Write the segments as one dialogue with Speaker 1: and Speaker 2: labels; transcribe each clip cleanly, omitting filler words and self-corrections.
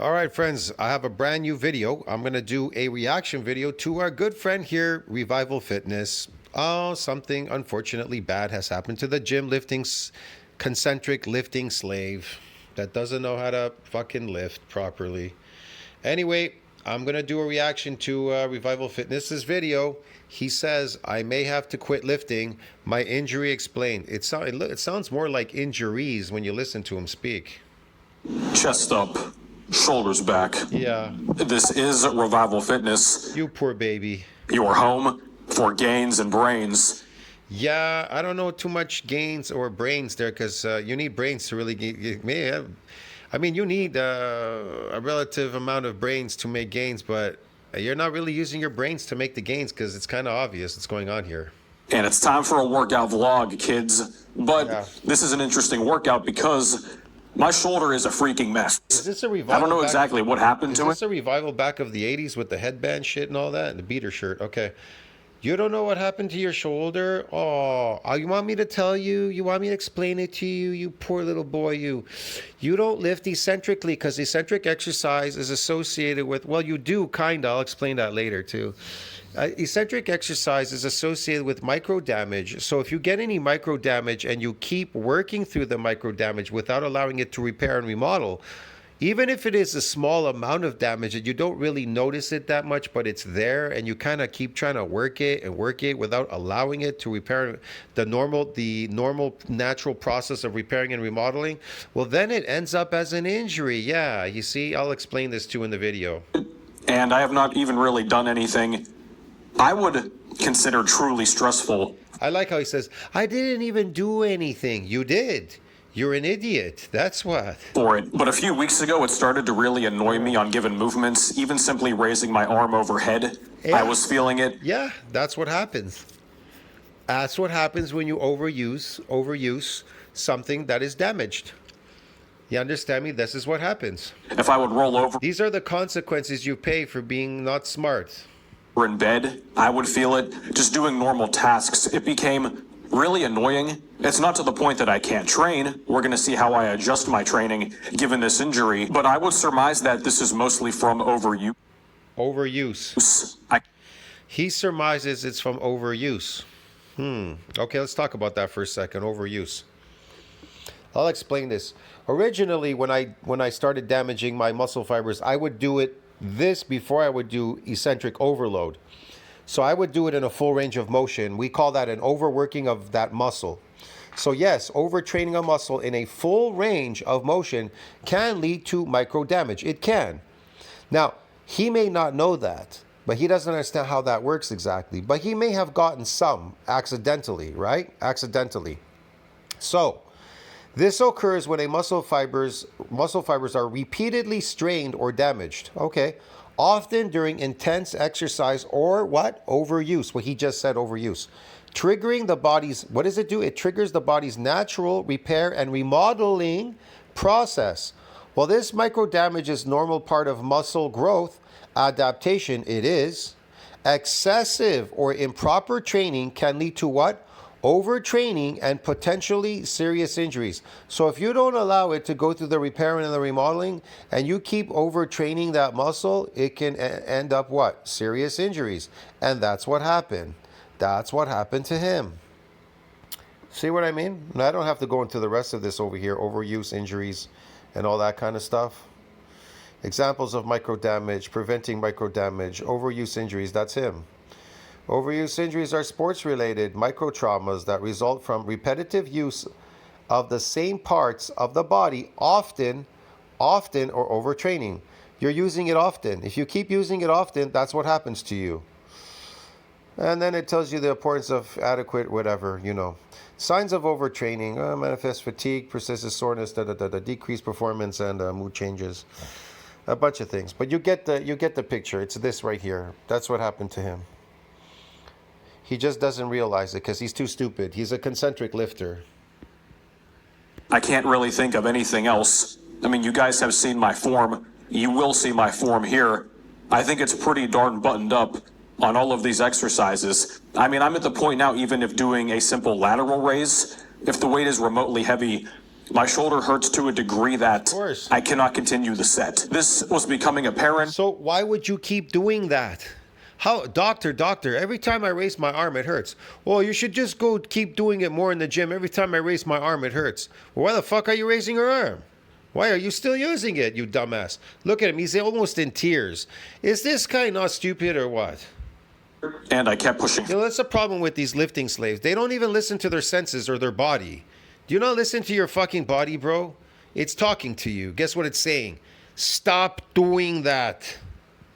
Speaker 1: All right, friends, I have a brand new video. I'm going to do a reaction video to our good friend here, Revival Fitness. Oh, something unfortunately bad has happened to the gym lifting concentric lifting slave that doesn't know how to fucking lift properly. Anyway, I'm going to do a reaction to Revival Fitness's video. He says, I may have to quit lifting. My injury explained. It sounds more like injuries when you listen to him speak.
Speaker 2: Chest up, shoulders back.
Speaker 1: Yeah.
Speaker 2: This is Revival Fitness.
Speaker 1: You poor baby.
Speaker 2: Your home for gains and brains.
Speaker 1: Yeah, I don't know too much gains or brains there because you need brains to really get me. I mean, you need a relative amount of brains to make gains, but you're not really using your brains to make the gains because it's kind of obvious what's going on here.
Speaker 2: And it's time for a workout vlog, kids. But
Speaker 1: Yeah.
Speaker 2: This is an interesting workout because my shoulder is a freaking mess.
Speaker 1: Is this a revival?
Speaker 2: I don't know exactly what happened to it.
Speaker 1: Is this a revival back of the 80s with the headband shit and all that and the beater shirt? Okay. You don't know what happened to your shoulder? Oh, you want me to tell you? You want me to explain it to you? You poor little boy, you. You don't lift eccentrically because eccentric exercise is associated with, well, you do, kind of. I'll explain that later, too. Eccentric exercise is associated with micro damage. So if you get any micro damage and you keep working through the micro damage without allowing it to repair and remodel, even if it is a small amount of damage that you don't really notice it that much, but it's there and you kind of keep trying to work it without allowing it to repair the normal natural process of repairing and remodeling, well, then it ends up as an injury. Yeah, you see, I'll explain this too in the video.
Speaker 2: And I have not even really done anything I would consider truly stressful.
Speaker 1: I like how he says, I didn't even do anything. You did. You're an idiot. That's what.
Speaker 2: For it. But a few weeks ago, it started to really annoy me on given movements, even simply raising my arm overhead.
Speaker 1: Yeah.
Speaker 2: I was feeling it.
Speaker 1: Yeah, that's what happens. That's what happens when you overuse something that is damaged. You understand me? This is what happens.
Speaker 2: If I would roll over
Speaker 1: These are the consequences you pay for being not smart.
Speaker 2: in bed, I would feel it. Just doing normal tasks, it became really annoying. It's not to the point that I can't train. We're going to see how I adjust my training given this injury, but I would surmise that this is mostly from overuse.
Speaker 1: Overuse. He surmises it's from overuse. Okay, let's talk about that for a second. Overuse. I'll explain this. Originally, when I started damaging my muscle fibers, I would do this before I would do eccentric overload. So I would do it in a full range of motion. We call that an overworking of that muscle. So yes, overtraining a muscle in a full range of motion can lead to micro damage. It can. Now, he may not know that, but he doesn't understand how that works exactly. But he may have gotten some accidentally, right? Accidentally. So this occurs when muscle fibers are repeatedly strained or damaged. Okay. Often during intense exercise or what? Overuse. What he just said, overuse. Triggering the body's, what does it do? It triggers the body's natural repair and remodeling process. Well, this micro damage is normal part of muscle growth adaptation. It is. Excessive or improper training can lead to what? Overtraining and potentially serious injuries. So if you don't allow it to go through the repairing and the remodeling and you keep overtraining that muscle, it can end up what? Serious injuries. And that's what happened. That's what happened to him. See what I mean? And I don't have to go into the rest of this over here, overuse, injuries, and all that kind of stuff. Examples of micro damage, preventing micro damage, overuse injuries, that's him. Overuse injuries are sports-related microtraumas that result from repetitive use of the same parts of the body, often or overtraining. You're using it often. If you keep using it often, that's what happens to you. And then it tells you the importance of adequate whatever, you know. Signs of overtraining, manifest fatigue, persistent soreness, decreased performance, and mood changes. A bunch of things. But you get the picture. It's this right here. That's what happened to him. He just doesn't realize it because he's too stupid. He's a concentric lifter.
Speaker 2: I can't really think of anything else. I mean, you guys have seen my form. You will see my form here. I think it's pretty darn buttoned up on all of these exercises. I mean, I'm at the point now, even if doing a simple lateral raise, if the weight is remotely heavy, My shoulder hurts to a degree that
Speaker 1: course.
Speaker 2: I cannot continue the set. This was becoming apparent.
Speaker 1: So why would you keep doing that? How, doctor, every time I raise my arm, it hurts. Well, you should just go keep doing it more in the gym. Every time I raise my arm, it hurts. Well, why the fuck are you raising your arm? Why are you still using it, you dumbass? Look at him. He's almost in tears. Is this guy not stupid or what?
Speaker 2: And I kept pushing.
Speaker 1: You know, that's the problem with these lifting slaves. They don't even listen to their senses or their body. Do you not listen to your fucking body, bro? It's talking to you. Guess what it's saying? Stop doing that.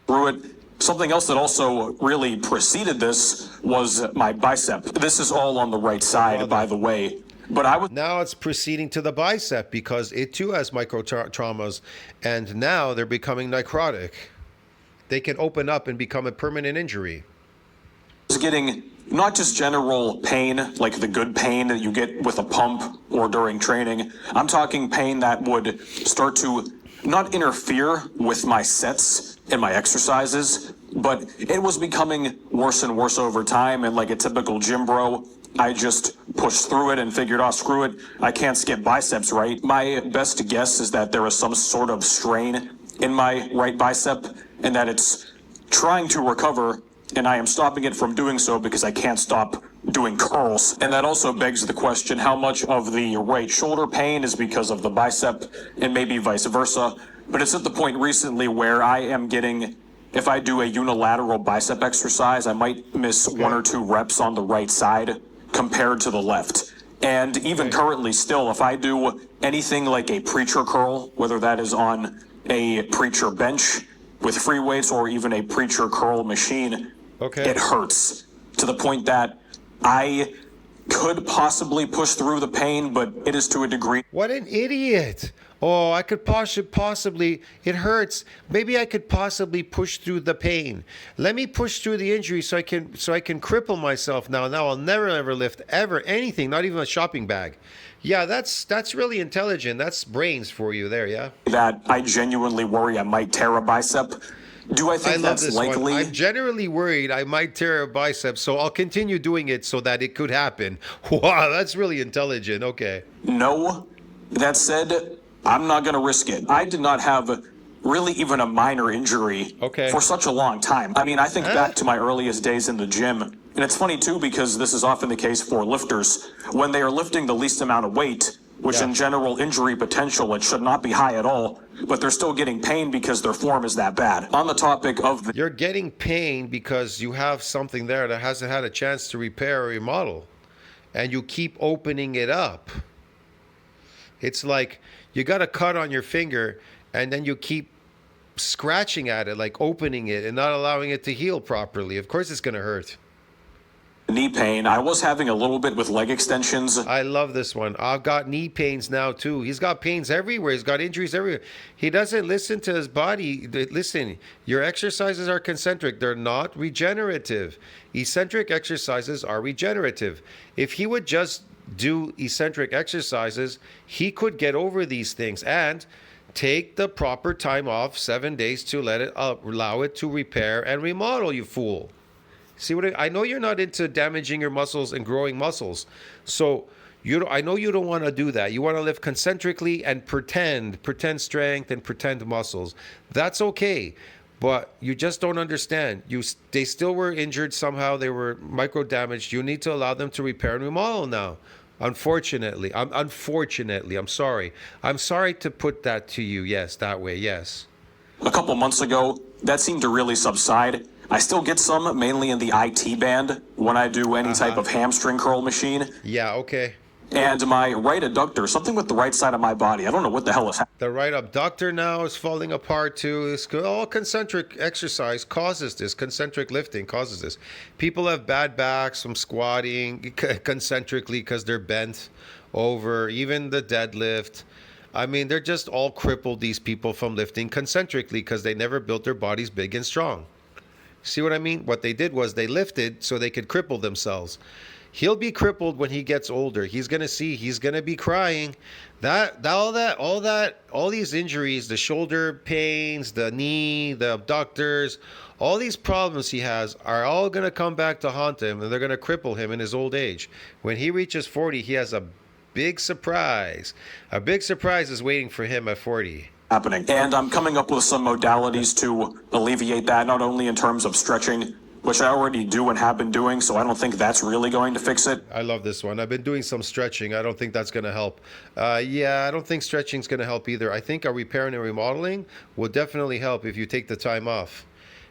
Speaker 2: Through it. Something else that also really preceded this was my bicep. This is all on the right side, by the way. But I was
Speaker 1: now it's proceeding to the bicep because it too has micro traumas, and now they're becoming necrotic. They can open up and become a permanent injury.
Speaker 2: Getting not just general pain, like the good pain that you get with a pump or during training. I'm talking pain that would start to not interfere with my sets and my exercises, but it was becoming worse and worse over time. And like a typical gym bro, I just pushed through it and figured, oh, screw it. I can't skip biceps, right? My best guess is that there is some sort of strain in my right bicep and that it's trying to recover, and I am stopping it from doing so because I can't stop doing curls. And that also begs the question, how much of the right shoulder pain is because of the bicep and maybe vice versa. But it's at the point recently where I am getting, if I do a unilateral bicep exercise, I might miss 1 or 2 reps on the right side compared to the left. And even currently still, if I do anything like a preacher curl, whether that is on a preacher bench with free weights or even a preacher curl machine, it hurts to the point that I could possibly push through the pain, but it is to a degree.
Speaker 1: What an idiot. Oh, I could possibly, it hurts. Maybe I could possibly push through the pain. Let me push through the injury so I can cripple myself now. Now I'll never ever lift ever anything, not even a shopping bag. Yeah, that's really intelligent. That's brains for you there, yeah?
Speaker 2: That I genuinely worry I might tear a bicep. Do I think that's likely?
Speaker 1: I'm generally worried I might tear a bicep, so I'll continue doing it so that it could happen. Wow, that's really intelligent. Okay.
Speaker 2: No. That said, I'm not going to risk it. I did not have really even a minor injury for such a long time. I mean, I think back to my earliest days in the gym, and it's funny too because this is often the case for lifters. When they are lifting the least amount of weight, which in general injury potential, it should not be high at all, but they're still getting pain because their form is that bad. On the topic of
Speaker 1: You're getting pain because you have something there that hasn't had a chance to repair or remodel, and you keep opening it up. It's like you got a cut on your finger, and then you keep scratching at it, like opening it and not allowing it to heal properly. Of course it's going to hurt.
Speaker 2: Knee pain. I was having a little bit with leg extensions.
Speaker 1: I love this one. I've got knee pains now too. He's got pains everywhere. He's got injuries everywhere. He doesn't listen to his body. Listen, your exercises are concentric. They're not regenerative. Eccentric exercises are regenerative. If he would just do eccentric exercises, he could get over these things and take the proper time off, 7 days, to let it allow it to repair and remodel, you fool. See what I know? You're not into damaging your muscles and growing muscles. So I know you don't want to do that. You want to live concentrically and pretend strength and pretend muscles. That's okay. But you just don't understand. They still were injured somehow. They were micro damaged. You need to allow them to repair and remodel now. Unfortunately, I'm sorry. I'm sorry to put that to you. Yes, that way. Yes.
Speaker 2: A couple months ago, that seemed to really subside. I still get some, mainly in the IT band, when I do any type of hamstring curl machine.
Speaker 1: Yeah, okay.
Speaker 2: And my right adductor, something with the right side of my body. I don't know what the hell is happening.
Speaker 1: The right abductor now is falling apart too. All concentric exercise causes this. Concentric lifting causes this. People have bad backs from squatting concentrically because they're bent over. Even the deadlift. I mean, they're just all crippled, these people, from lifting concentrically because they never built their bodies big and strong. See what I mean? What they did was they lifted so they could cripple themselves. He'll be crippled when he gets older. He's going to be crying. All these injuries, the shoulder pains, the knee, the abductors, all these problems he has are all going to come back to haunt him, and they're going to cripple him in his old age. When he reaches 40, he has a big surprise. A big surprise is waiting for him at 40.
Speaker 2: Happening. And I'm coming up with some modalities to alleviate that, not only in terms of stretching, which I already do and have been doing, so I don't think that's really going to fix it.
Speaker 1: I love this one. I've been doing some stretching. I don't think that's going to help. Yeah, I don't think stretching's going to help either. I think our repairing and remodeling will definitely help if you take the time off.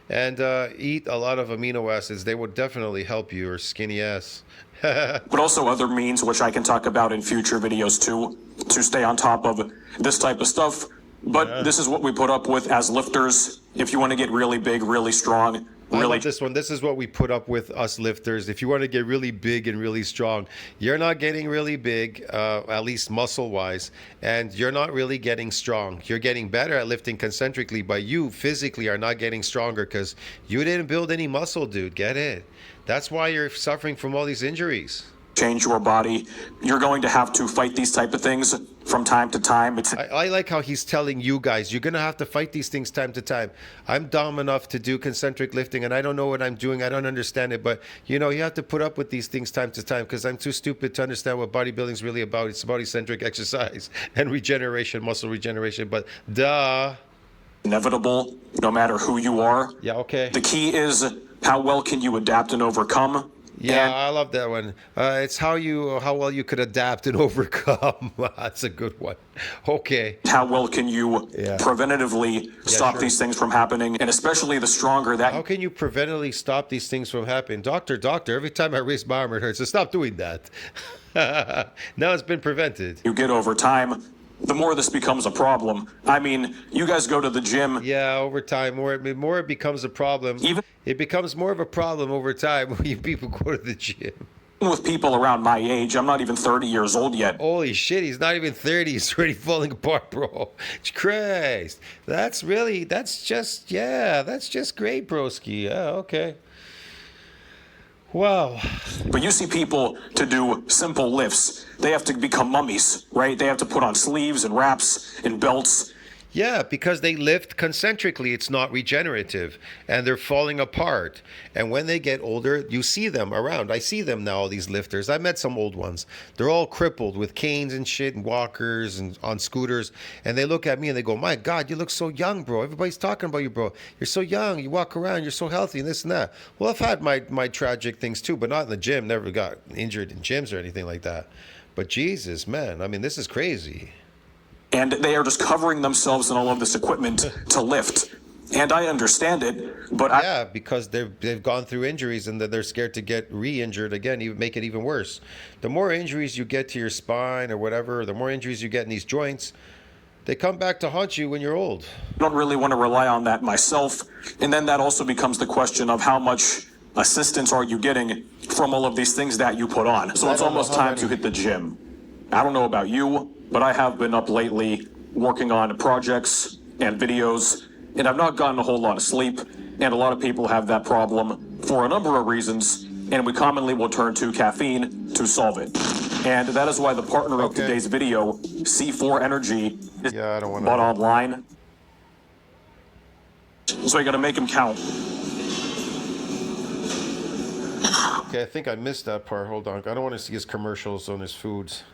Speaker 1: And eat a lot of amino acids. They would definitely help your skinny ass.
Speaker 2: But also other means, which I can talk about in future videos too, to stay on top of this type of stuff. But this is what we put up with as lifters. If you want to get really big, really strong,
Speaker 1: I love this one. This is what we put up with, us lifters. If you want to get really big and really strong, you're not getting really big, at least muscle-wise, and you're not really getting strong. You're getting better at lifting concentrically, but you physically are not getting stronger because you didn't build any muscle, dude. Get it? That's why you're suffering from all these injuries.
Speaker 2: Change your body. You're going to have to fight these type of things from time to time.
Speaker 1: I like how he's telling you guys, you're going to have to fight these things time to time. I'm dumb enough to do concentric lifting, and I don't know what I'm doing. I don't understand it. But, you know, you have to put up with these things time to time because I'm too stupid to understand what bodybuilding is really about. It's about eccentric exercise and regeneration, muscle regeneration. But duh.
Speaker 2: Inevitable, no matter who you are.
Speaker 1: Yeah, okay.
Speaker 2: The key is how well can you adapt and overcome.
Speaker 1: Yeah, I love that one. It's how well you could adapt and overcome. That's a good one. Okay.
Speaker 2: How well can you preventatively stop these things from happening, and especially the stronger that.
Speaker 1: How can you preventatively stop these things from happening? Doctor, every time I raise my arm it hurts. So stop doing that. Now it's been prevented.
Speaker 2: You get over time, the more this becomes a problem. I mean, you guys go to the gym.
Speaker 1: Yeah, over time, more it becomes a problem. It becomes more of a problem over time when you people go to the gym.
Speaker 2: With people around my age, I'm not even 30 years old yet.
Speaker 1: Holy shit, he's not even 30. He's already falling apart, bro. Christ. That's just great, broski. Yeah, okay. Wow.
Speaker 2: But you see people to do simple lifts. They have to become mummies, right? They have to put on sleeves and wraps and belts.
Speaker 1: Yeah, because they lift concentrically. It's not regenerative. And they're falling apart. And when they get older, you see them around. I see them now, these lifters. I met some old ones. They're all crippled with canes and shit and walkers and on scooters. And they look at me and they go, my God, you look so young, bro. Everybody's talking about you, bro. You're so young. You walk around. You're so healthy and this and that. Well, I've had my tragic things too, but not in the gym. Never got injured in gyms or anything like that. But Jesus, man. I mean, this is crazy.
Speaker 2: And they are just covering themselves in all of this equipment to lift. And I understand it, but
Speaker 1: yeah, because they've gone through injuries and they're scared to get re-injured again, even make it even worse. The more injuries you get to your spine or whatever, the more injuries you get in these joints, they come back to haunt you when you're old.
Speaker 2: I don't really want to rely on that myself. And then that also becomes the question of how much assistance are you getting from all of these things that you put on. So it's almost time to hit the gym. I don't know about you, but I have been up lately working on projects and videos, and I've not gotten a whole lot of sleep, and a lot of people have that problem for a number of reasons, and we commonly will turn to caffeine to solve it. And that is why the partner of today's video, C4 Energy, is bought online. So you gotta make them count.
Speaker 1: Okay, I think I missed that part. Hold on. I don't want to see his commercials on his foods.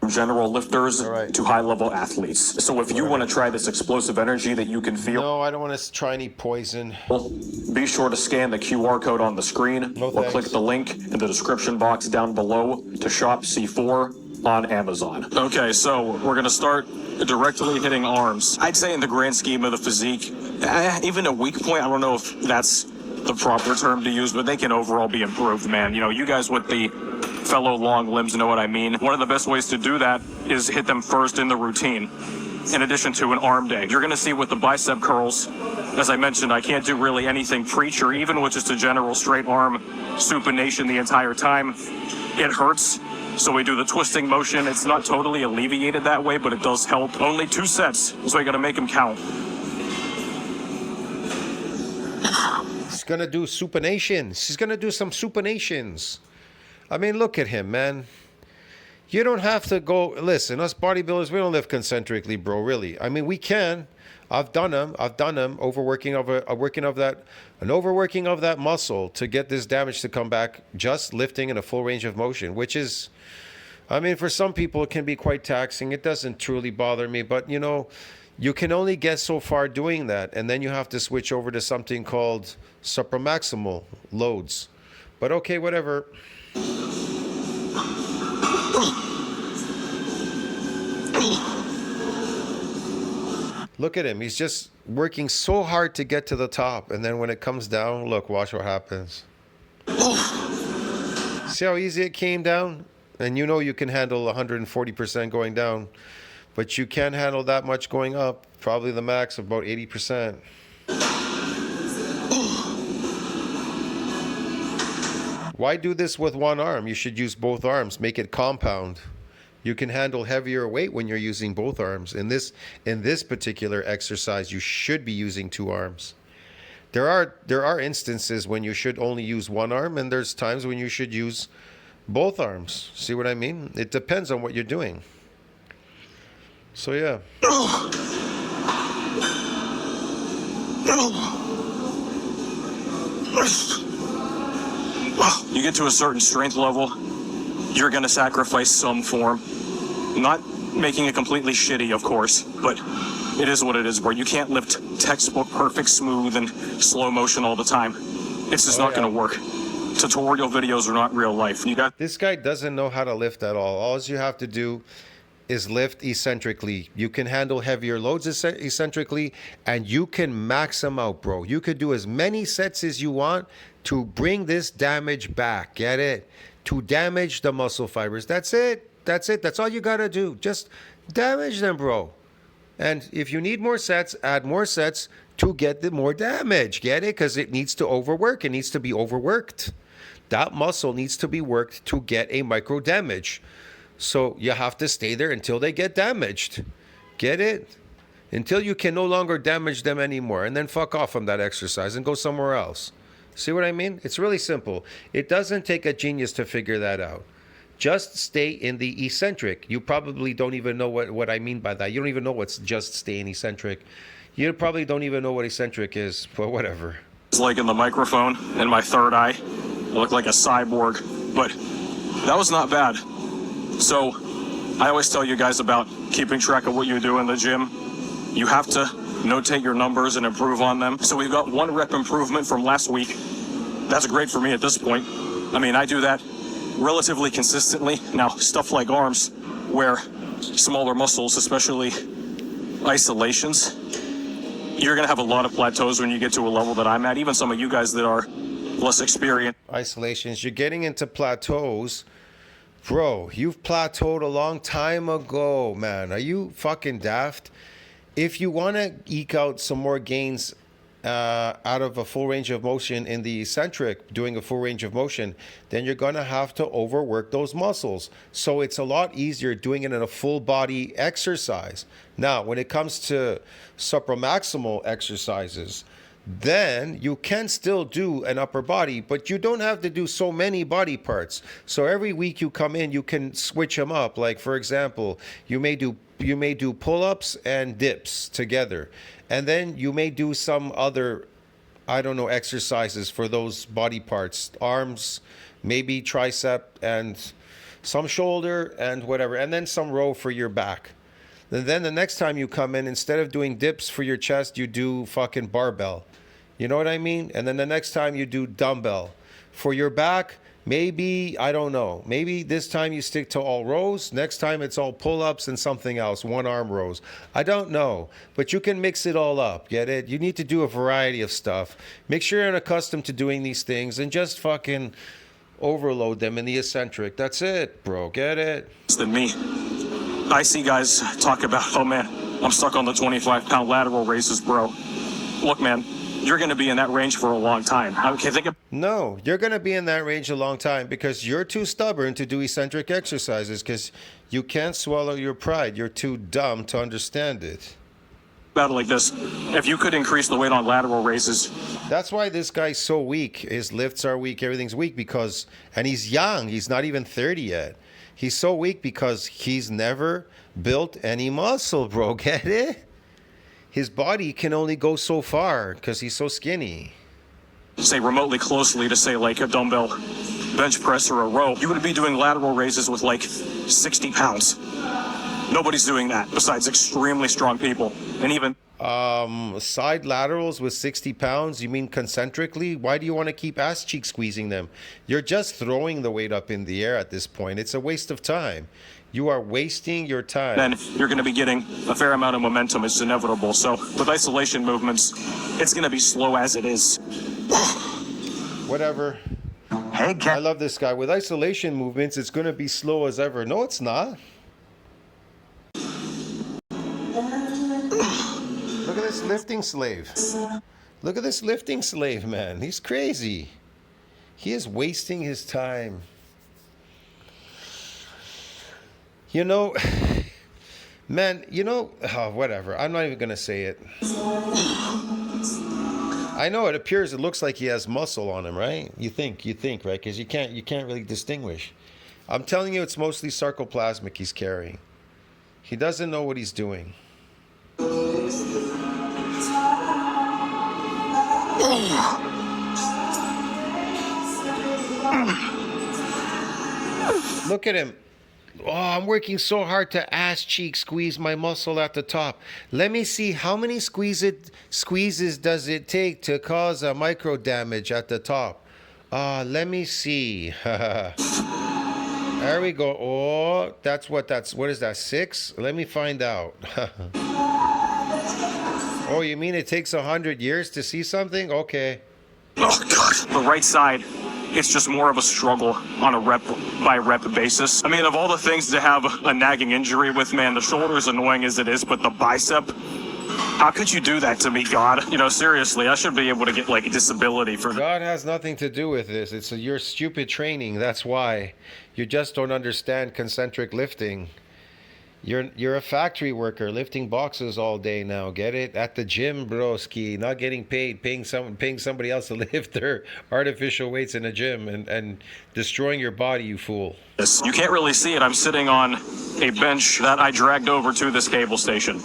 Speaker 2: General lifters to high-level athletes. So if you want to try this explosive energy that you can feel...
Speaker 1: No, I don't want to try any poison.
Speaker 2: Be sure to scan the QR code on the screen or click the link in the description box down below to shop C4 on Amazon. Okay, so we're going to start directly hitting arms. I'd say in the grand scheme of the physique, even a weak point, I don't know if that's the proper term to use, but they can overall be improved, man. You know, you guys with the fellow long limbs know what I mean. One of the best ways to do that is hit them first in the routine, in addition to an arm day. You're going to see with the bicep curls, as I mentioned, I can't do really anything preach or even with just a general straight arm supination the entire time. It hurts. So we do the twisting motion. It's not totally alleviated that way, but it does help. Only 2 sets, so you got to make them count.
Speaker 1: He's going to do supinations. He's going to do some supinations. I mean, look at him, man. You don't have to go... Listen, us bodybuilders, we don't live concentrically, bro, really. I mean, we can. I've done them. Overworking of that muscle to get this damage to come back, just lifting in a full range of motion, which is I mean, for some people, it can be quite taxing. It doesn't truly bother me, but you know, you can only get so far doing that, and then you have to switch over to something called supramaximal loads. But okay, whatever. Look at him. He's just working so hard to get to the top, and then when it comes down, look, watch what happens. See how easy it came down? And you know you can handle 140% going down, but you can't handle that much going up. Probably the max of about 80%. Why do this with one arm? You should use both arms. Make it compound. You can handle heavier weight when you're using both arms. In this particular exercise, you should be using two arms. There are instances when you should only use one arm, and there's times when you should use both arms. See what I mean? It depends on what you're doing. So yeah.
Speaker 2: You get to a certain strength level, you're going to sacrifice some form. Not making it completely shitty, of course, but it is what it is, bro. You can't lift textbook perfect, smooth, and slow motion all the time. It's just not going to work. Tutorial videos are not real life.
Speaker 1: This guy doesn't know how to lift at all. All you have to do is lift eccentrically. You can handle heavier loads eccentrically, and you can max them out, bro. You could do as many sets as you want to bring this damage back. Get it? To damage the muscle fibers. That's it. That's it. That's all you got to do. Just damage them, bro. And if you need more sets, add more sets to get the more damage. Get it? Because it needs to overwork. It needs to be overworked. That muscle needs to be worked to get a micro damage. So you have to stay there until they get damaged. Get it? Until you can no longer damage them anymore. And then fuck off from that exercise and go somewhere else. See what I mean? It's really simple. It doesn't take a genius to figure that out. Just stay in the eccentric. You probably don't even know what I mean by that. You don't even know what's just staying eccentric. You probably don't even know what eccentric is, but whatever.
Speaker 2: It's like in the microphone and my third eye. I look like a cyborg, but that was not bad. So I always tell you guys about keeping track of what you do in the gym. You have to notate your numbers and improve on them. So we've got 1 rep improvement from last week. That's great for me at this point. I mean, I do that relatively consistently. Now, stuff like arms, where smaller muscles, especially isolations, you're going to have a lot of plateaus when you get to a level that I'm at. Even some of you guys that are less experienced.
Speaker 1: Isolations, you're getting into plateaus. Bro, you've plateaued a long time ago, man. Are you fucking daft? If you want to eke out some more gains out of a full range of motion in the eccentric, doing a full range of motion, then you're going to have to overwork those muscles. So it's a lot easier doing it in a full body exercise. Now, when it comes to supramaximal exercises, then you can still do an upper body, but you don't have to do so many body parts. So every week you come in, you can switch them up. Like, for example, you may do pull-ups and dips together. And then you may do some other, I don't know, exercises for those body parts. Arms, maybe tricep, and some shoulder and whatever. And then some row for your back. And then the next time you come in, instead of doing dips for your chest, you do fucking barbell. You know what I mean? And then the next time you do dumbbell. For your back, maybe, I don't know. Maybe this time you stick to all rows. Next time it's all pull-ups and something else, one arm rows. I don't know. But you can mix it all up. Get it? You need to do a variety of stuff. Make sure you're accustomed to doing these things and just fucking overload them in the eccentric. That's it, bro. Get it?
Speaker 2: Than me. I see guys talk about, oh man, I'm stuck on the 25-pound lateral raises, bro. Look, man, you're going to be in that range for a long time. Okay,
Speaker 1: No, you're going to be in that range a long time because you're too stubborn to do eccentric exercises because you can't swallow your pride. You're too dumb to understand it.
Speaker 2: About it like this. If you could increase the weight on lateral raises.
Speaker 1: That's why this guy's so weak. His lifts are weak. Everything's weak because, and he's young. He's not even 30 yet. He's so weak because he's never built any muscle, bro. Get it? His body can only go so far because he's so skinny.
Speaker 2: Say remotely closely to say like a dumbbell bench press or a row, you would be doing lateral raises with like 60 pounds. Nobody's doing that besides extremely strong people. And even
Speaker 1: side laterals with 60 pounds, you mean concentrically? Why do you want to keep ass cheek squeezing them? You're just throwing the weight up in the air at this point. It's a waste of time. You are wasting your time.
Speaker 2: then you're going to be getting a fair amount of momentum. It's inevitable. So with isolation movements, it's going to be slow as it is.
Speaker 1: Whatever.
Speaker 3: Hey,
Speaker 1: I love this guy. With isolation movements, it's going to be slow as ever. No, it's not. Look at this lifting slave. Look at this lifting slave, man. He's crazy. He is wasting his time. You know, man, whatever. I'm not even going to say it. I know it looks like he has muscle on him, right? You think, right? Because you can't really distinguish. I'm telling you, it's mostly sarcoplasmic he's carrying. He doesn't know what he's doing. Look at him. Oh, I'm working so hard to ass cheek squeeze my muscle at the top. Let me see how many squeezes does it take to cause a micro damage at the top. Let me see. There we go. Oh, what is that, 6? Let me find out. Oh, you mean it takes 100 years to see something? Okay.
Speaker 2: Oh, God. The right side, it's just more of a struggle on a rep by rep basis. I mean, of all the things to have a nagging injury with, man, the shoulder is annoying as it is, but the bicep, how could you do that to me, God? You know, seriously, I should be able to get like a disability for
Speaker 1: God has nothing to do with this. It's your stupid training. That's why. You just don't understand concentric lifting. You're a factory worker lifting boxes all day now. Get it? At the gym, broski. Not getting paid, paying somebody else to lift their artificial weights in a gym and destroying your body, you fool.
Speaker 2: You can't really see it. I'm sitting on a bench that I dragged over to this cable station.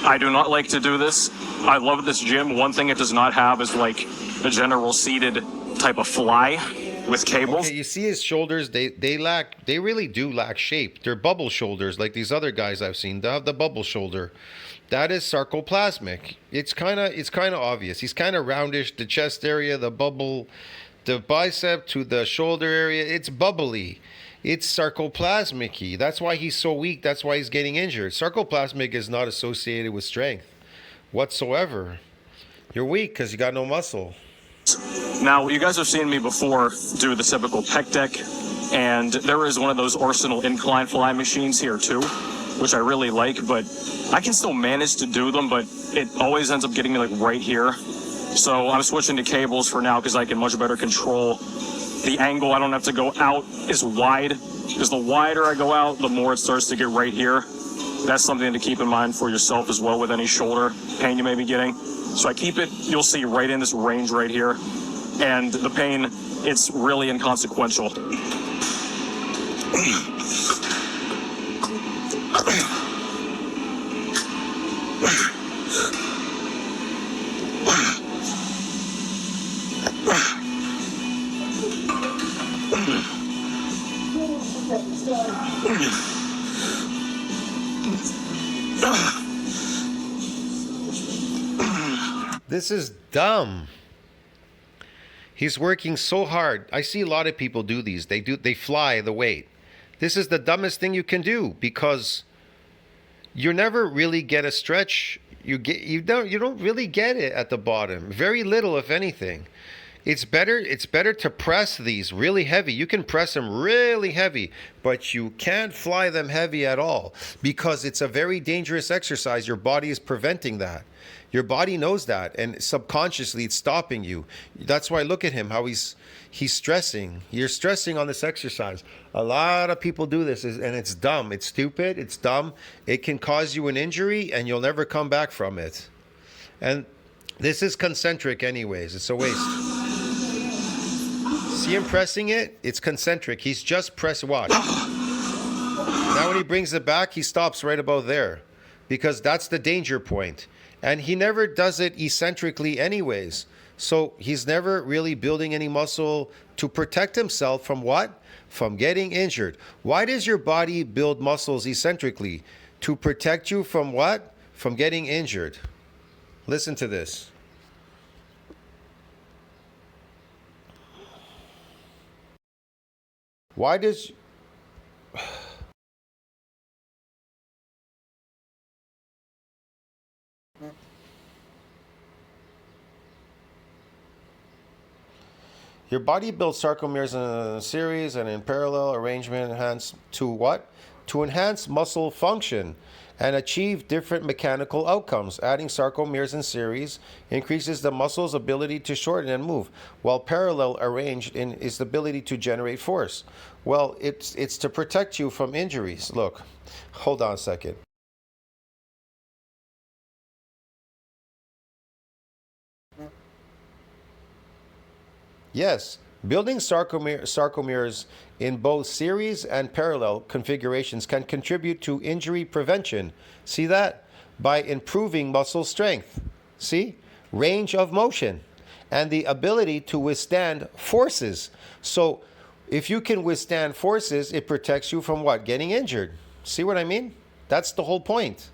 Speaker 2: I do not like to do this. I love this gym. One thing it does not have is like a general seated type of fly with cables.
Speaker 1: Okay, you see his shoulders, they really do lack shape. They're bubble shoulders like these other guys I've seen. They have the bubble shoulder. That is sarcoplasmic. It's kind of obvious. He's kind of roundish, the chest area, the bubble, the bicep to the shoulder area, it's bubbly. It's sarcoplasmic-y. That's why he's so weak. That's why he's getting injured. Sarcoplasmic is not associated with strength whatsoever. You're weak because you got no muscle.
Speaker 2: Now, you guys have seen me before do the typical pec deck, and there is one of those Arsenal incline fly machines here too, which I really like, but I can still manage to do them, but it always ends up getting me like right here. So I'm switching to cables for now because I can much better control the angle. I don't have to go out as wide, because the wider I go out, the more it starts to get right here. That's something to keep in mind for yourself as well with any shoulder pain you may be getting. So I keep it, you'll see, right in this range right here. And the pain, it's really inconsequential.
Speaker 1: This is dumb. He's working so hard. I see a lot of people do these. They fly the weight. This is the dumbest thing you can do because you never really get a stretch. You don't really get it at the bottom. Very little, if anything. It's better to press these really heavy. You can press them really heavy, but you can't fly them heavy at all because it's a very dangerous exercise. Your body is preventing that. Your body knows that, and subconsciously it's stopping you. That's why look at him, how he's stressing. You're stressing on this exercise. A lot of people do this, and it's dumb. It's stupid. It's dumb. It can cause you an injury, and you'll never come back from it. And this is concentric anyways. It's a waste. See him pressing it? It's concentric. He's just press. Watch. Now when he brings it back, he stops right about there because that's the danger point. And he never does it eccentrically anyways. So he's never really building any muscle to protect himself from what? From getting injured. Why does your body build muscles eccentrically? To protect you from what? From getting injured. Listen to this. Why does... Your body builds sarcomeres in a series and in parallel arrangement enhance to what? To enhance muscle function and achieve different mechanical outcomes. Adding sarcomeres in series increases the muscle's ability to shorten and move, while parallel arranged in its ability to generate force. Well, it's to protect you from injuries. Look, hold on a second. Yes, building sarcomeres in both series and parallel configurations can contribute to injury prevention. See that? By improving muscle strength. See? Range of motion and the ability to withstand forces. So, if you can withstand forces, it protects you from what? Getting injured. See what I mean? That's the whole point.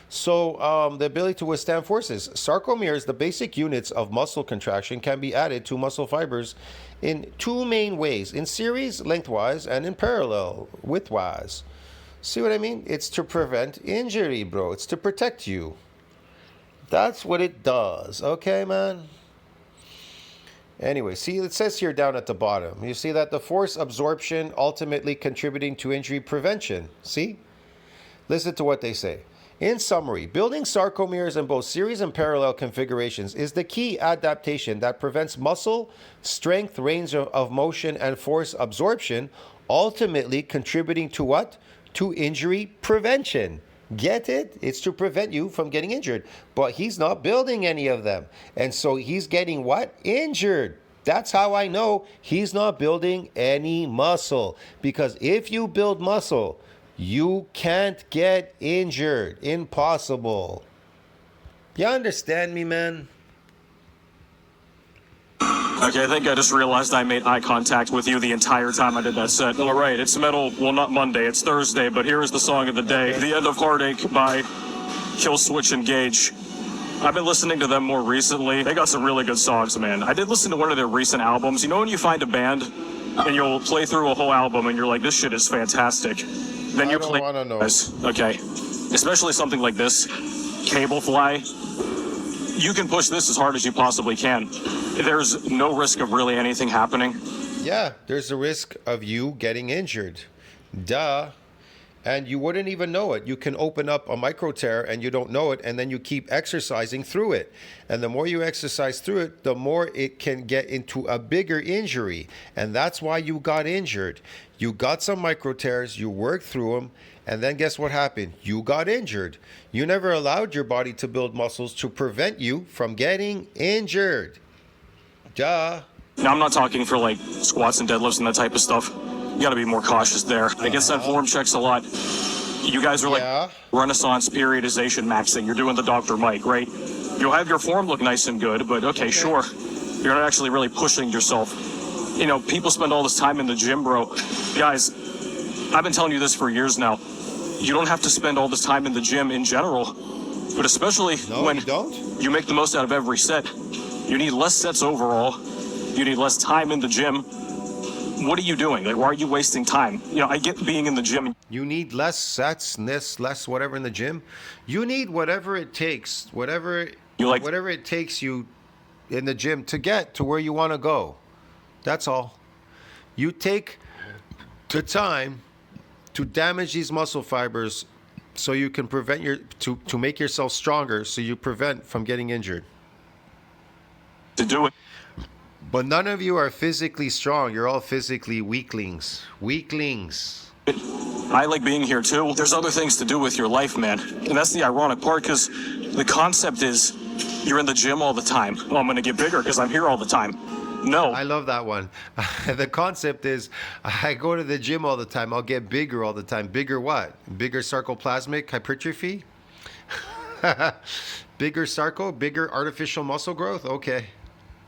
Speaker 1: So the ability to withstand forces. Sarcomeres, the basic units of muscle contraction, can be added to muscle fibers in two main ways: in series, lengthwise, and in parallel, widthwise. See what I mean? It's to prevent injury, bro. It's to protect you. That's what it does. Okay, man? Anyway, see, it says here down at the bottom. You see that the force absorption ultimately contributing to injury prevention. See? Listen to what they say. In summary, building sarcomeres in both series and parallel configurations is the key adaptation that prevents muscle strength, range of motion, and force absorption, ultimately contributing to what? To injury prevention. Get it? It's to prevent you from getting injured. But he's not building any of them. And so he's getting what? Injured. That's how I know he's not building any muscle. Because if you build muscle, you can't get injured. Impossible. You understand me, man?
Speaker 2: Okay, I think I just realized I made eye contact with you the entire time I did that set. All right, it's metal, well, not Monday, it's Thursday, but here is the song of the day. The End of Heartache by Kill Switch Engage. I've been listening to them more recently. They got some really good songs, man. I did listen to one of their recent albums. You know when you find a band and you'll play through a whole album and you're like, this shit is fantastic. Then you play.
Speaker 1: I don't know.
Speaker 2: Okay. Especially something like this, Cable Fly. You can push this as hard as you possibly can. There's no risk of really anything happening.
Speaker 1: Yeah, there's a risk of you getting injured. Duh. And you wouldn't even know it. You can open up a micro tear and you don't know it, and then you keep exercising through it. And the more you exercise through it, the more it can get into a bigger injury. And that's why you got injured. You got some micro tears, you worked through them, and then guess what happened? You got injured. You never allowed your body to build muscles to prevent you from getting injured. Duh.
Speaker 2: Now, I'm not talking for like squats and deadlifts and that type of stuff. You gotta be more cautious there. I guess that form checks a lot. You guys are like Renaissance periodization maxing. You're doing the Dr. Mike, right? You'll have your form look nice and good, but okay, sure. You're not actually really pushing yourself. You know, people spend all this time in the gym, bro. Guys, I've been telling you this for years now. You don't have to spend all this time in the gym in general, but especially when you make the most out of every set. You need less sets overall. You need less time in the gym. What are you doing? Like, why are you wasting time? You know, I get being in the gym.
Speaker 1: You need less sets, less whatever in the gym. You need whatever it takes, whatever it takes you in the gym to get to where you want to go. That's all. You take the time to damage these muscle fibers so you can prevent to make yourself stronger, so you prevent from getting injured.
Speaker 2: To do it.
Speaker 1: But none of you are physically strong. You're all physically weaklings.
Speaker 2: I like being here too. There's other things to do with your life, man. And that's the ironic part, because the concept is you're in the gym all the time. Oh, I'm going to get bigger because I'm here all the time. No.
Speaker 1: I love that one. The concept is I go to the gym all the time. I'll get bigger all the time. Bigger what? Bigger sarcoplasmic hypertrophy? Bigger bigger artificial muscle growth? Okay.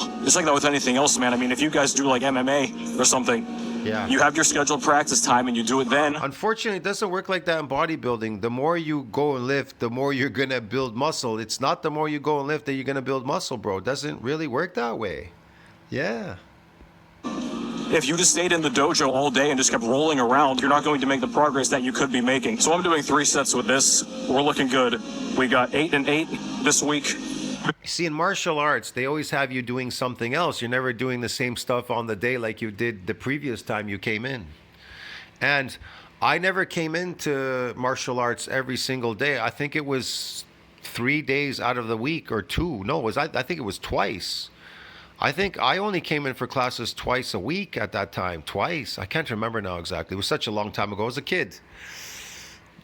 Speaker 2: It's like that with anything else, man. I mean, if you guys do like MMA or something,
Speaker 1: yeah,
Speaker 2: you have your scheduled practice time and you do it then.
Speaker 1: Unfortunately, it doesn't work like that in bodybuilding. The more you go and lift, the more you're going to build muscle. It's not the more you go and lift that you're going to build muscle, bro. It doesn't really work that way. Yeah.
Speaker 2: If you just stayed in the dojo all day and just kept rolling around, you're not going to make the progress that you could be making. So I'm doing 3 sets with this. We're looking good. We got 8 and 8 this week.
Speaker 1: See, in martial arts, they always have you doing something else. You're never doing the same stuff on the day like you did the previous time you came in. And I never came into martial arts every single day. I think it was 3 days out of the week or 2. No, I think it was twice. I think I only came in for classes twice a week at that time. Twice. I can't remember now exactly. It was such a long time ago. I was a kid.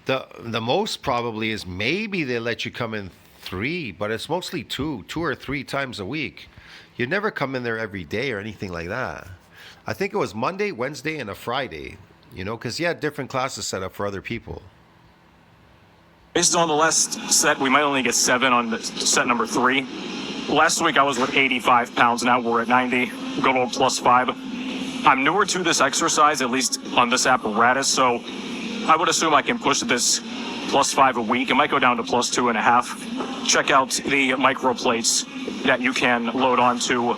Speaker 1: The most probably is maybe they let you come in 3, but it's mostly 2 or 3 times a week. You'd never come in there every day or anything like that. I think it was Monday, Wednesday, and a Friday, you know, because you had different classes set up for other people.
Speaker 2: Based on the last set, we might only get 7 on the set number 3. Last week I was with 85 pounds, now we're at 90, good old +5. I'm newer to this exercise, at least on this apparatus, so I would assume I can push this +5 a week. It might go down to +2.5. Check out the micro plates that you can load onto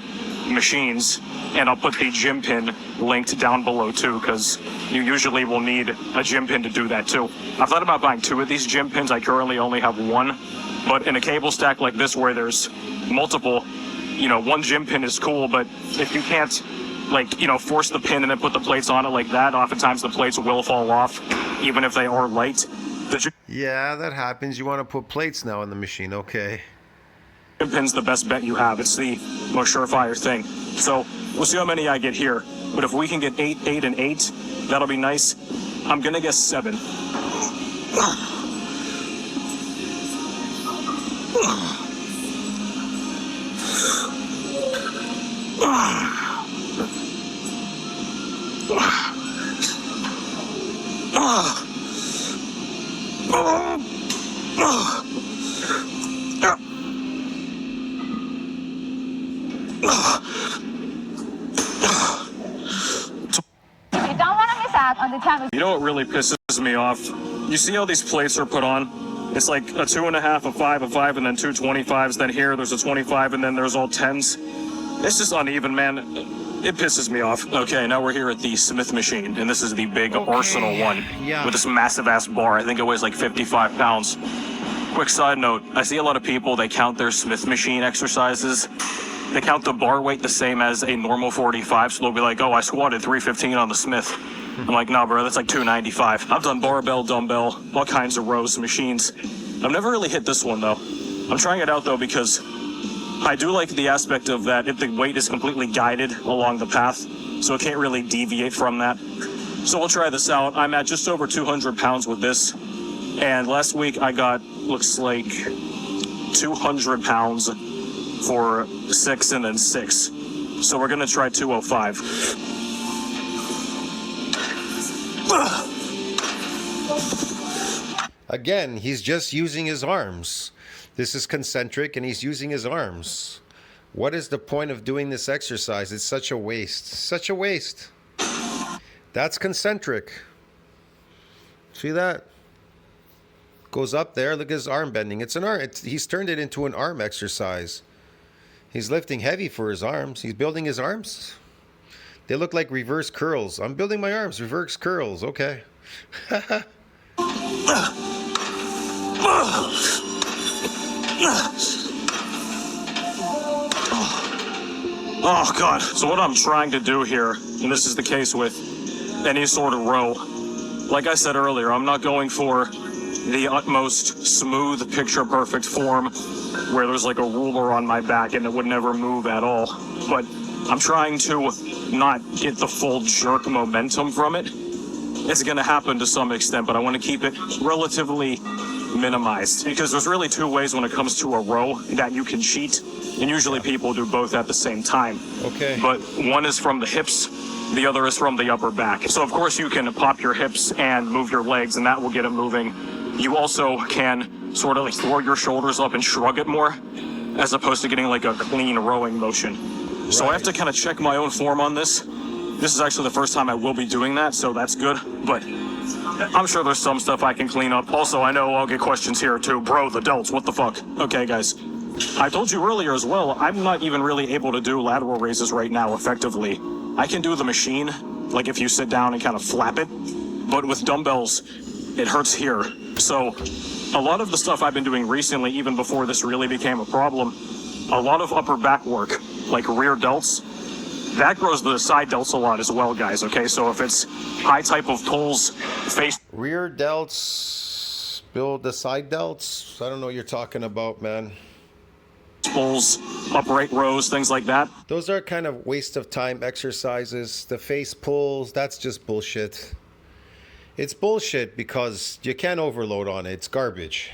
Speaker 2: machines, and I'll put the gym pin linked down below too, because you usually will need a gym pin to do that too. I've thought about buying 2 of these gym pins. I currently only have 1, but in a cable stack like this where there's multiple, you know, 1 gym pin is cool, but if you can't, like, you know, force the pin and then put the plates on it like that, oftentimes the plates will fall off, even if they are light.
Speaker 1: Yeah, that happens. You want to put plates now in the machine, okay.
Speaker 2: Gym pin's the best bet you have. It's the most surefire thing. So we'll see how many I get here. But if we can get 8, 8, and 8, that'll be nice. I'm gonna guess 7. You know what really pisses me off? You see how these plates are put on? It's like a 2.5, a 5, a 5, and then 2 25s. Then here there's a 25, and then there's all 10s. It's just uneven, man. It pisses me off. Okay, now we're here at the Smith machine, and this is the big Arsenal one with this massive ass bar. I think it weighs like 55 pounds. Quick side note, I see a lot of people, they count their Smith machine exercises. They count the bar weight the same as a normal 45, so they'll be like, oh, I squatted 315 on the Smith. I'm like, nah, bro, that's like 295. I've done barbell, dumbbell, all kinds of rows, machines. I've never really hit this one, though. I'm trying it out, though, because I do like the aspect of that if the weight is completely guided along the path, so it can't really deviate from that. So we'll try this out. I'm at just over 200 pounds with this, and last week I got, looks like, 200 pounds for 6 and then 6. So we're gonna try 205.
Speaker 1: Again, he's just using his arms. This is concentric and he's using his arms. What is the point of doing this exercise? It's such a waste. Such a waste. That's concentric. See that? Goes up there. Look at his arm bending. It's an arm. He's turned it into an arm exercise. He's lifting heavy for his arms. He's building his arms. They look like reverse curls. I'm building my arms. Reverse curls. Okay.
Speaker 2: Oh, God. So what I'm trying to do here, and this is the case with any sort of row, like I said earlier, I'm not going for the utmost smooth, picture-perfect form where there's like a ruler on my back and it would never move at all. But I'm trying to not get the full jerk momentum from it. It's going to happen to some extent, but I want to keep it relatively minimized because there's really 2 ways when it comes to a row that you can cheat, and usually people do both at the same time.
Speaker 1: Okay.
Speaker 2: But one is from the hips, the other is from the upper back. So of course you can pop your hips and move your legs, and that will get it moving. You also can sort of like throw your shoulders up and shrug it more, as opposed to getting like a clean rowing motion. So I have to kind of check my own form on this. This is actually the first time I will be doing that, so that's good. But I'm sure there's some stuff I can clean up. Also, I know I'll get questions here too. Bro, the delts, what the fuck? Okay, guys. I told you earlier as well, I'm not even really able to do lateral raises right now effectively. I can do the machine, like if you sit down and kind of flap it, but with dumbbells, it hurts here. So a lot of the stuff I've been doing recently, even before this really became a problem, a lot of upper back work, like rear delts, that grows the side delts a lot as well, guys, okay? So if it's high type of pulls, face...
Speaker 1: Rear delts, build the side delts? I don't know what you're talking about, man.
Speaker 2: Pulls, upright rows, things like that.
Speaker 1: Those are kind of waste of time exercises. The face pulls, that's just bullshit. It's bullshit because you can't overload on it. It's garbage.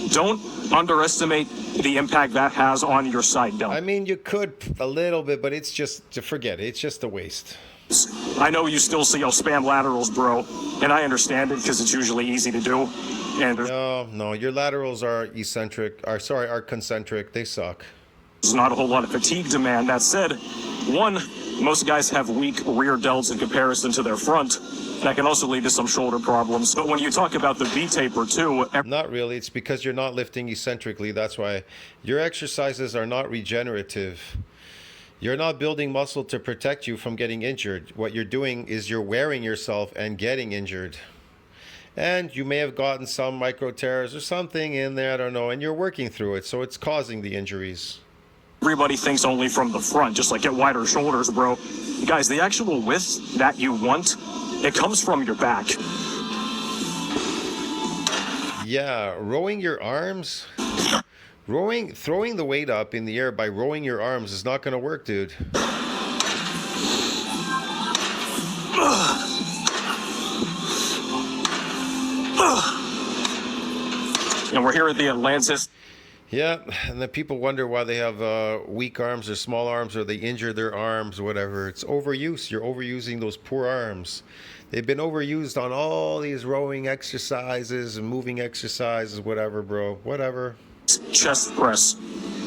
Speaker 2: Don't underestimate the impact that has on your side delt.
Speaker 1: I mean, you could a little bit, but it's just, to forget it. It's just a waste.
Speaker 2: I know you still see spam laterals, bro, and I understand it because it's usually easy to do. And
Speaker 1: no, your laterals are are concentric. They suck.
Speaker 2: There's not a whole lot of fatigue demand. That said, one, most guys have weak rear delts in comparison to their front. That can also lead to some shoulder problems. But when you talk about the V-taper too...
Speaker 1: Not really. It's because you're not lifting eccentrically. That's why your exercises are not regenerative. You're not building muscle to protect you from getting injured. What you're doing is you're wearing yourself and getting injured. And you may have gotten some micro tears or something in there, I don't know, and you're working through it, so it's causing the injuries.
Speaker 2: Everybody thinks only from the front, just like get wider shoulders, bro. Guys, the actual width that you want, it comes from your back.
Speaker 1: Yeah, rowing your arms, throwing the weight up in the air by rowing your arms is not going to work, dude.
Speaker 2: And we're here at the Atlantis.
Speaker 1: Yeah, and then people wonder why they have weak arms or small arms, or they injure their arms or whatever. It's overuse. You're overusing those poor arms. They've been overused on all these rowing exercises and moving exercises, whatever, bro. Whatever.
Speaker 2: Chest press.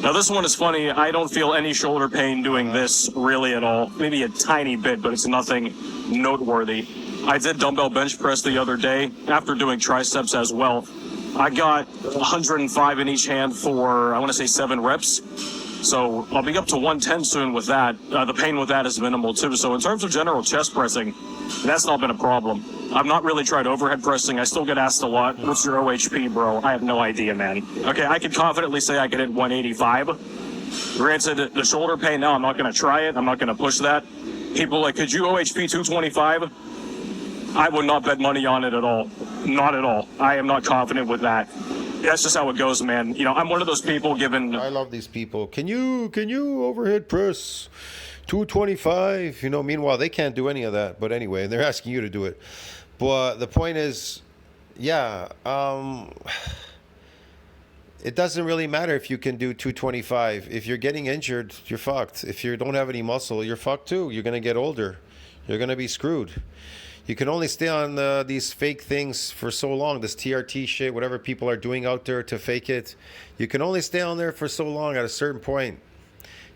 Speaker 2: Now this one is funny. I don't feel any shoulder pain doing this really at all. Maybe a tiny bit, but it's nothing noteworthy. I did dumbbell bench press the other day after doing triceps as well. I got 105 in each hand for, I want to say 7 reps. So I'll be up to 110 soon with that. The pain with that is minimal too. So in terms of general chest pressing, that's not been a problem. I've not really tried overhead pressing. I still get asked a lot, what's your OHP, bro? I have no idea, man. Okay, I could confidently say I could hit 185. Granted, the shoulder pain, now I'm not going to try it. I'm not going to push that. People like, could you OHP 225? I would not bet money on it at all. Not at all. I am not confident with that. That's just how it goes, man. You know, I'm one of those people given...
Speaker 1: I love these people. Can you overhead press 225? You know, meanwhile, they can't do any of that. But anyway, they're asking you to do it. But the point is, yeah, it doesn't really matter if you can do 225. If you're getting injured, you're fucked. If you don't have any muscle, you're fucked too. You're going to get older. You're going to be screwed. You can only stay on these fake things for so long, this TRT shit, whatever people are doing out there to fake it. You can only stay on there for so long at a certain point.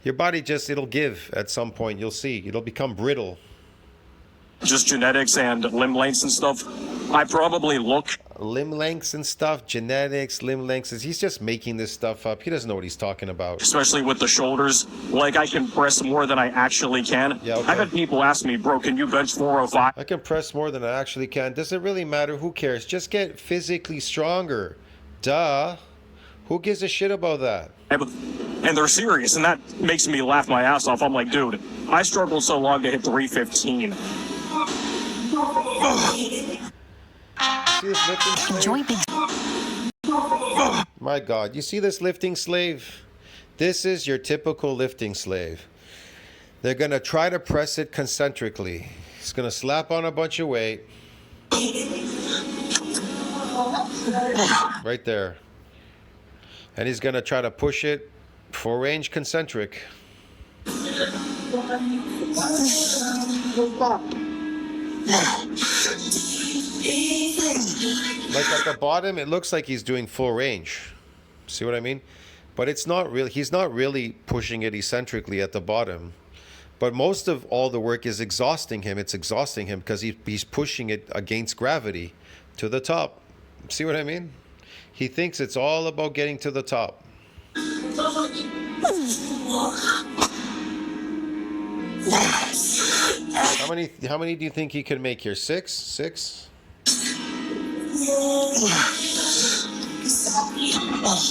Speaker 1: Your body just, it'll give at some point. You'll see. It'll become brittle.
Speaker 2: Just genetics and limb lengths and stuff. I probably look...
Speaker 1: Limb lengths and stuff, genetics, limb lengths. He's just making this stuff up. He doesn't know what he's talking about.
Speaker 2: Especially with the shoulders. Like, I can press more than I actually can.
Speaker 1: Yeah, okay.
Speaker 2: I've had people ask me, bro, can you bench 405?
Speaker 1: I can press more than I actually can. Does it really matter? Who cares? Just get physically stronger. Duh. Who gives a shit about that?
Speaker 2: And they're serious, and that makes me laugh my ass off. I'm like, dude, I struggled so long to hit 315.
Speaker 1: See this lifting slave? My God, you see this lifting slave? This is your typical lifting slave. They're going to try to press it concentrically. He's going to slap on a bunch of weight. Right there. And he's going to try to push it full range concentric. Like at the bottom, it looks like he's doing full range. See what I mean? But it's not really, he's not really pushing it eccentrically at the bottom. But most of all the work is exhausting him. It's exhausting him because he's pushing it against gravity to the top. See what I mean? He thinks it's all about getting to the top. How many do you think he can make here? Six?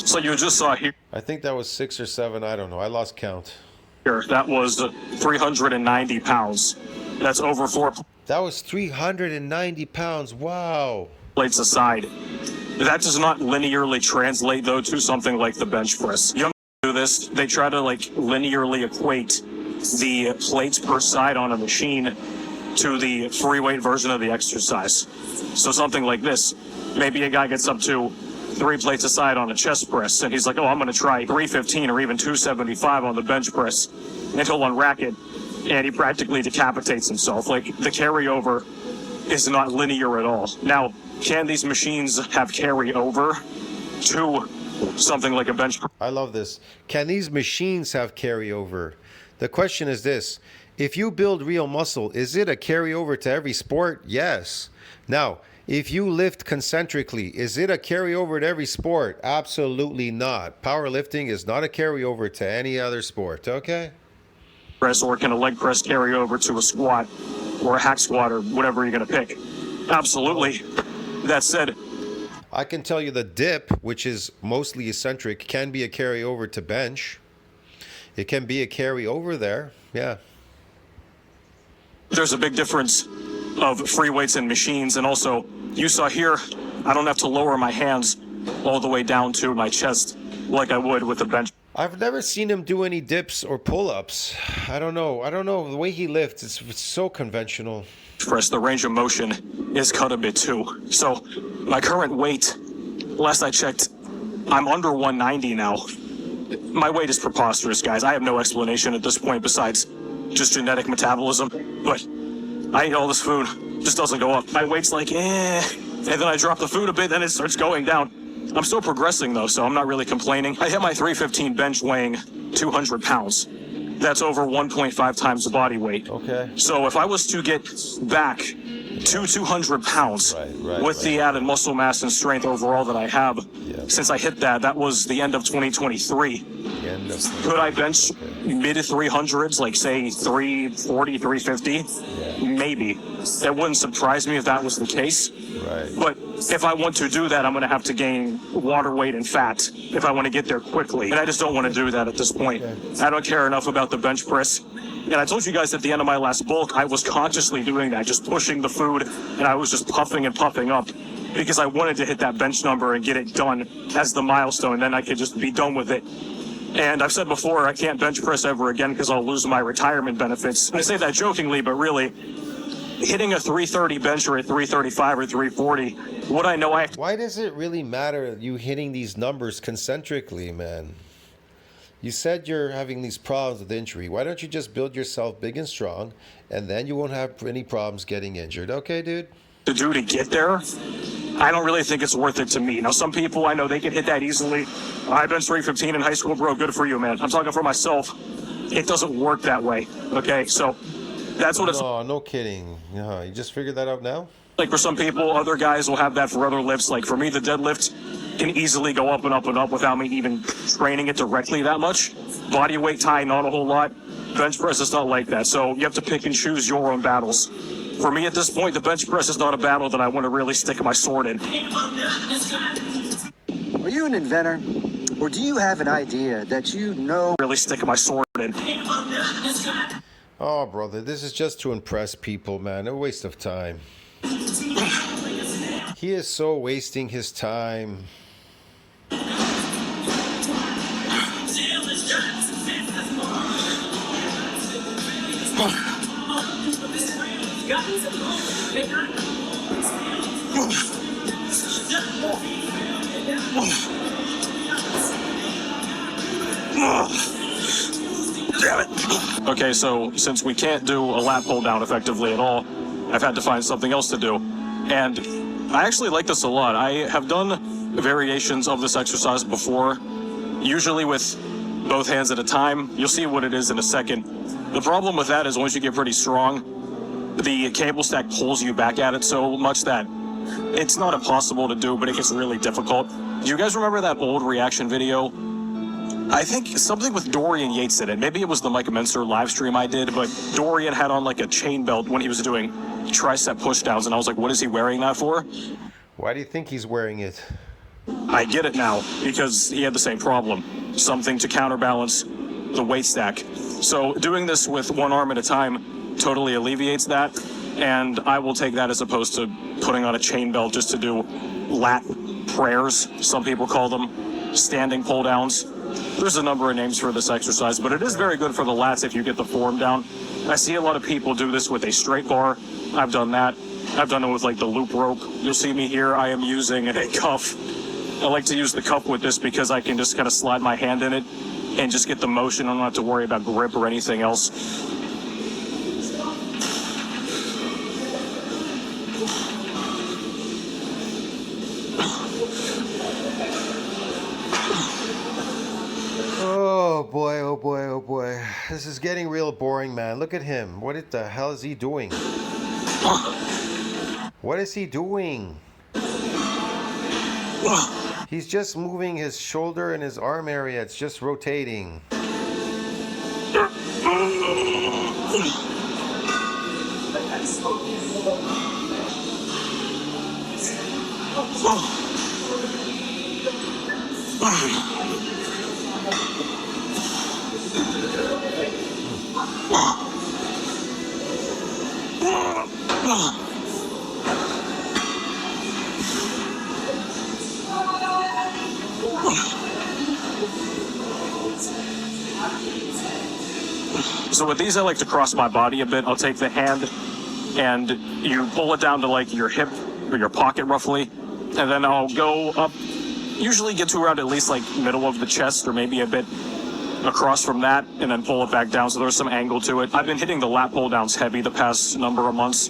Speaker 2: So you just saw here.
Speaker 1: I think that was 6 or 7. I don't know. I lost count.
Speaker 2: That was 390 pounds. That's over 4
Speaker 1: That was 390 pounds. Wow.
Speaker 2: plates aside. That does not linearly translate, though, to something like the bench press. Young do this. They try to, like, linearly equate the plates per side on a machine to the free weight version of the exercise. So something like this. Maybe a guy gets up to 3 plates a side on a chest press, and he's like, oh, I'm going to try 315 or even 275 on the bench press, and he'll unrack it, and he practically decapitates himself. Like, the carryover is not linear at all. Now, can these machines have carryover to something like a bench press?
Speaker 1: I love this. Can these machines have carryover? The question is this. If you build real muscle, is it a carryover to every sport? Yes. Now, if you lift concentrically, is it a carryover to every sport? Absolutely not. Powerlifting is not a carryover to any other sport, okay?
Speaker 2: Press, or can a leg press carry over to a squat or a hack squat or whatever you're going to pick? Absolutely. That said,
Speaker 1: I can tell you the dip, which is mostly eccentric, can be a carryover to bench. It can be a carryover there, yeah.
Speaker 2: there's a big difference of free weights and machines. And also, you saw here, I don't have to lower my hands all the way down to my chest like I would with a bench.
Speaker 1: I've never seen him do any dips or pull-ups. I don't know. The way he lifts, it's so conventional.
Speaker 2: Press, the range of motion is cut a bit too. So my current weight, last I checked, I'm under 190 now. My weight is preposterous, guys. I have no explanation at this point besides just genetic metabolism. But I eat all this food, just doesn't go up. My weight's like, and then I drop the food a bit, then it starts going down. I'm still progressing though, so I'm not really complaining. I hit my 315 bench weighing 200 pounds. That's over 1.5 times the body weight.
Speaker 1: Okay.
Speaker 2: So if I was to get back to 200 pounds with the added muscle mass and strength overall that I have, since I hit that, that was the end of 2023. Could I bench mid 300s, like say 340, 350? Maybe. That wouldn't surprise me if that was the case.
Speaker 1: Right.
Speaker 2: But if I want to do that, I'm going to have to gain water weight and fat if I want to get there quickly. And I just don't want to do that at this point. I don't care enough about the bench press. And I told you guys at the end of my last bulk, I was consciously doing that, just pushing the food, and I was just puffing and puffing up because I wanted to hit that bench number and get it done as the milestone. Then I could just be done with it. And I've said before, I can't bench press ever again because I'll lose my retirement benefits. I say that jokingly, but really, hitting a 330 bench or a 335 or 340, what I know I have to...
Speaker 1: Why does it really matter you hitting these numbers concentrically, man? You said you're having these problems with injury. Why don't you just build yourself big and strong, and then you won't have any problems getting injured? Okay, dude?
Speaker 2: To do to get there, I don't really think it's worth it to me. Now, some people, I know they can hit that easily. I benched 315 in high school, bro. Good for you, man. I'm talking for myself. It doesn't work that way, okay? So that's what it's...
Speaker 1: No, no kidding. You just figured that out now?
Speaker 2: Like for some people, other guys will have that for other lifts. Like for me, the deadlift can easily go up and up and up without me even training it directly that much. Body weight tie, not a whole lot. Bench press is not like that. So you have to pick and choose your own battles. For me at this point, the bench press is not a battle that I want to really stick my sword in.
Speaker 3: Are you an inventor? Or do you have an idea that you know?
Speaker 2: Really stick my sword in.
Speaker 1: Oh, brother, this is just to impress people, man. A waste of time. He is so wasting his time.
Speaker 2: Damn it. Okay, so since we can't do a lat pull down effectively at all, I've had to find something else to do. And I actually like this a lot. I have done variations of this exercise before, usually with both hands at a time. You'll see what it is in a second. The problem with that is once you get pretty strong, the cable stack pulls you back at it so much that it's not impossible to do, but it gets really difficult. Do you guys remember that old reaction video? I think something with Dorian Yates in it. Maybe it was the Mike Menser live stream I did, but Dorian had on like a chain belt when he was doing tricep pushdowns, and I was like, what is he wearing that for?
Speaker 1: Why do you think he's wearing it?
Speaker 2: I get it now, because he had the same problem. Something to counterbalance the weight stack. So doing this with one arm at a time totally alleviates that, and I will take that as opposed to putting on a chain belt just to do lat prayers, some people call them, standing pull downs. There's a number of names for this exercise, but it is very good for the lats if you get the form down. I see a lot of people do this with a straight bar. I've done that. I've done it with like the loop rope. You'll see me here. I am using a cuff. I like to use the cuff with this because I can just kind of slide my hand in it and just get the motion. I don't have to worry about grip or anything else.
Speaker 1: Oh boy, oh boy, oh boy. This is getting real boring, man. Look at him. What the hell is he doing? What is he doing? He's just moving his shoulder and his arm area. It's just rotating.
Speaker 2: So with these, I like to cross my body a bit. I'll take the hand and you pull it down to like your hip or your pocket roughly, and then I'll go up, usually get to around at least like middle of the chest or maybe a bit across from that, and then pull it back down so there's some angle to it. I've been hitting the lat pull downs heavy the past number of months.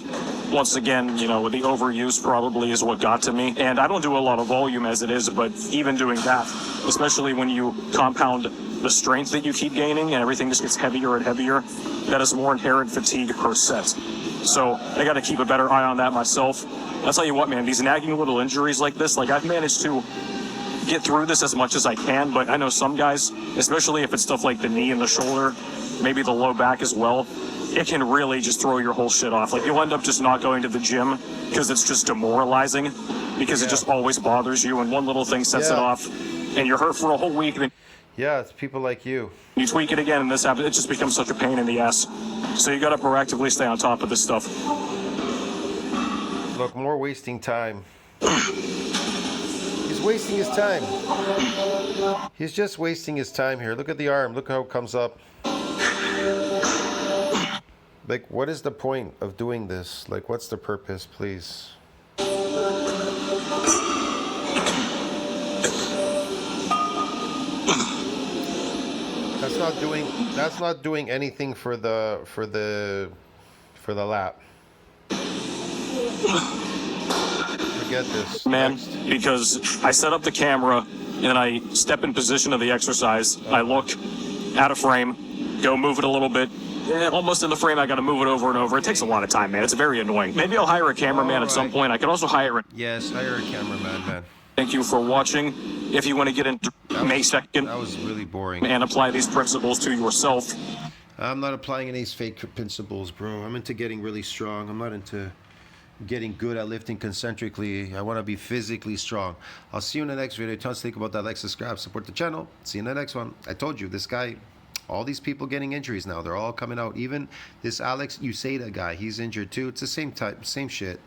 Speaker 2: Once again, you know, the overuse probably is what got to me, and I don't do a lot of volume as it is, but even doing that, especially when you compound the strength that you keep gaining and everything just gets heavier and heavier, that is more inherent fatigue per set. So I got to keep a better eye on that myself. I'll tell you what, man, these nagging little injuries like this, like I've managed to get through this as much as I can, but I know some guys, especially if it's stuff like the knee and the shoulder, maybe the low back as well, it can really just throw your whole shit off. Like you'll end up just not going to the gym because it's just demoralizing, because it just always bothers you, and one little thing sets it off and you're hurt for a whole week. Then
Speaker 1: yeah, it's people like you.
Speaker 2: You tweak it again and this happens. It just becomes such a pain in the ass. So you got to proactively stay on top of this stuff.
Speaker 1: Look, more wasting time. He's wasting his time. He's just wasting his time here. Look at the arm. Look how it comes up. Like, what is the point of doing this? Like, what's the purpose, please? That's not doing anything for the lap. Forget this.
Speaker 2: Man,
Speaker 1: Next.
Speaker 2: because I set up the camera and I step in position of the exercise. I look out of frame, go move it a little bit. Almost in the frame, I got to move it over and over. It takes a lot of time, man. It's very annoying. Maybe I'll hire a cameraman at some point. I could also hire
Speaker 1: Yes, hire a cameraman, man.
Speaker 2: Thank you for watching. If you want to get into May 2nd
Speaker 1: That was really boring.
Speaker 2: and apply these principles to yourself.
Speaker 1: I'm not applying any fake principles, bro. I'm into getting really strong. I'm not into getting good at lifting concentrically. I want to be physically strong. I'll see you in the next video. Tons to think about that. Like, subscribe, support the channel. See you in the next one. I told you, this guy, all these people getting injuries now. They're all coming out. Even this Alex Uceda guy, he's injured too. It's the same type, same shit.